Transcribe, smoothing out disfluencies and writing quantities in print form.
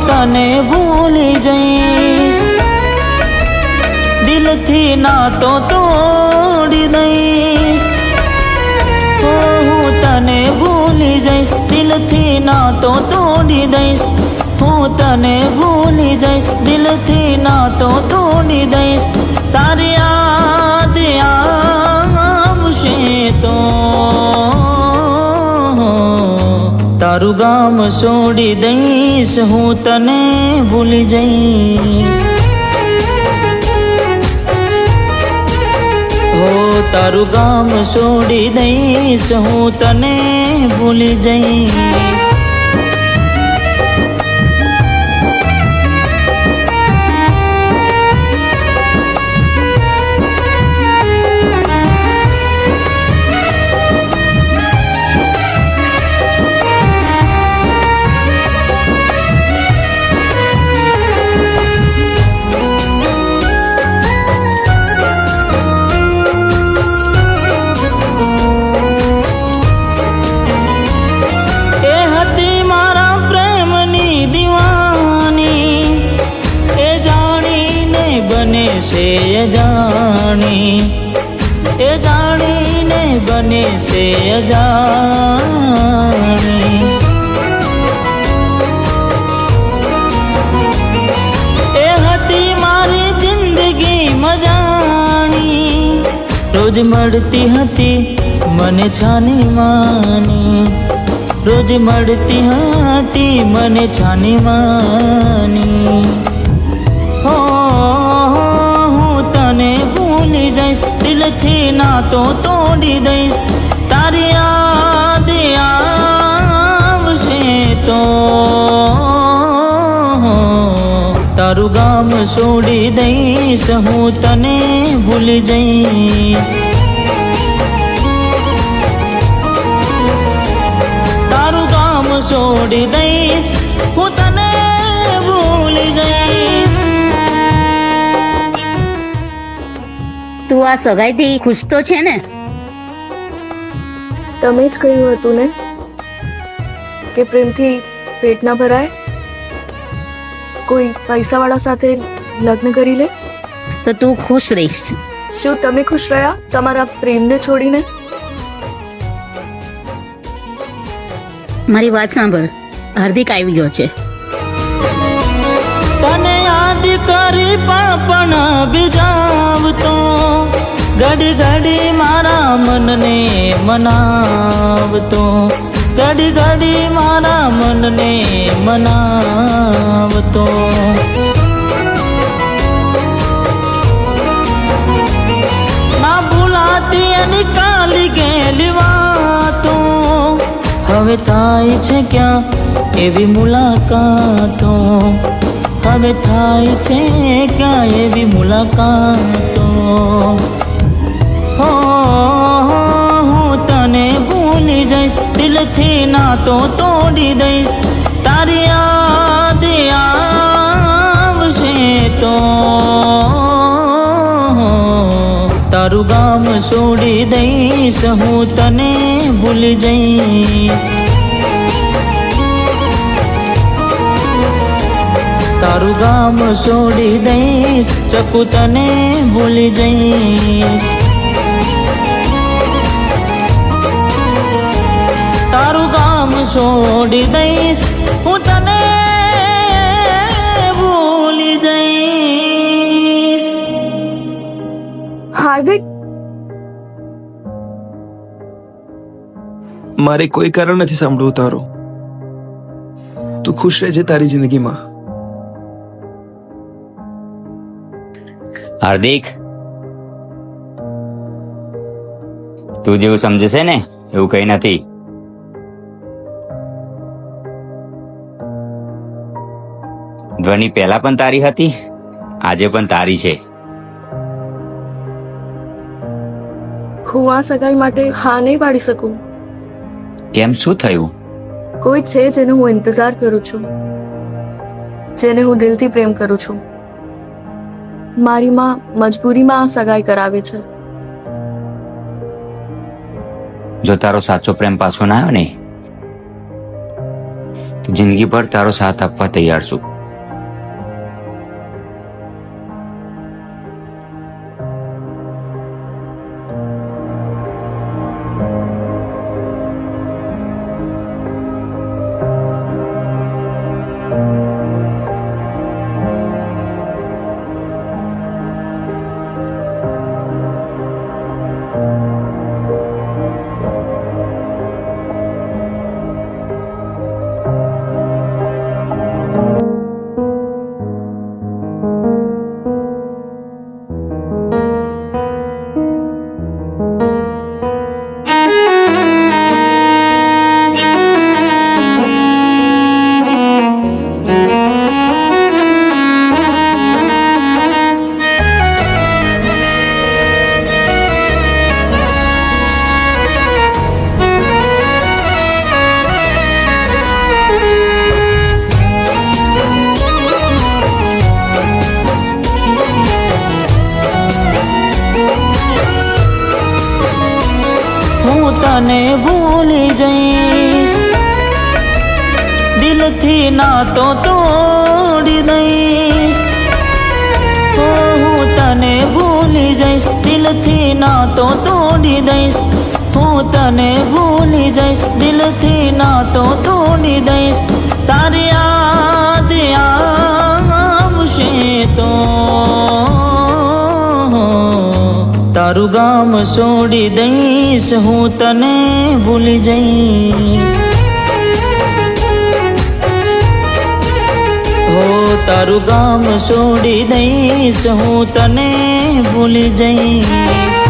તને ભૂલી જઈશ, દિલથી નાતો તોડી દઈશ. હું તને ભૂલી જઈશ, દિલથી નાતો તોડી દઈશ. હું તને ભૂલી જઈશ, દિલથી નાતો તોડી દઈશ. તારી યાદ આવશે તો તારું ગામ છોડી દઈશ, હું તને ભૂલી જઈશ. હો તારું ગામ છોડી દઈશ, હું તને ભૂલી જઈશ. છે અજાણી, એ જાણીને બને છે અજાણી. એ હતી મારી જિંદગી મજાણી, રોજ મળતી હતી મને છાની માની. રોજ મળતી હતી મને છાની માની. હો તને ભૂલી જઈશ, દિલથી નાતો તોડી દઈશ. તારી યાદ આવશે તો તારું ગામ છોડી દઈશ, હું તને ભૂલી જઈશ. તારું ગામ છોડી દઈશ, હું તને ભૂલી જઈશ. તું આ સગાઈથી ખુશ તો છે ને? તમે જ કહ્યું હતું ને કે પ્રેમથી પેટ ના ભરાય. કોઈ પૈસાવાળા સાથે લગ્ન કરી લે તો તું ખુશ રહીશ. શું તમે ખુશ રહ્યા તમારા પ્રેમને છોડીને? મારી વાત સાંભળ, હાર્દિક આવી ગયો છે. તને યાદ કરી પણ બીજાવતો, ઘડી ઘડી મારા મનને મનાવતો. ઘડી ઘડી મારા મનને મનાવતો. ના ભૂલાતી એની કાલી ગયેલી વાતો, હવે થાય છે ક્યાં એવી મુલાકાતો. હવે થાય છે ક્યાં એવી મુલાકાતો. હું તને ભૂલી જઈશ, દિલથી નાતો તોડી દઈશ. તારી યાદ આવશે તો તારું ગામ છોડી દઈશ, હું તને ભૂલી જઈશ. તારું ગામ છોડી દઈશ, ચકુ તને ભૂલી જઈશ. તારું ગામ છોડી દઈશ, હું તને ભૂલી જઈશ. હાર્દિક, મારે કોઈ કારણ નથી સાંભળવું તારું. તું ખુશ રહેજે તારી જિંદગીમાં. હાર્દિક, તું જેવું સમજે છે ને એવું કઈ નથી. ધ્વનિ પહેલા પણ તારી હતી, આજે પણ તારી છે. હું આ સગાઈ માટે હા નહીં પાડી શકું. કેમ, શું થયું? કોઈ છે જેનો હું ઇંતજાર કરું છું, જેને હું દિલથી પ્રેમ કરું છું. મારી માં મજબૂરીમાં આ સગાઈ કરાવે છે. જો તારો સાચો પ્રેમ પાછો ના આવ્યો ને તો જિંદગી ભર તારો સાથ આપવા તૈયાર છું. દિલથી નાતો તોડી દઈશ. હું તને ભૂલી જઈશ, દિલથી નાતો તોડી દઈશ. હું તને ભૂલી જઈશ, દિલથી નાતો તોડી દઈશ. તારી યાદ આવશે તો તારું ગામ છોડી દઈશ, હું તને ભૂલી જઈશ. હો તારું ગામ છોડી દઈશ, હું તને ભૂલી જઈશ.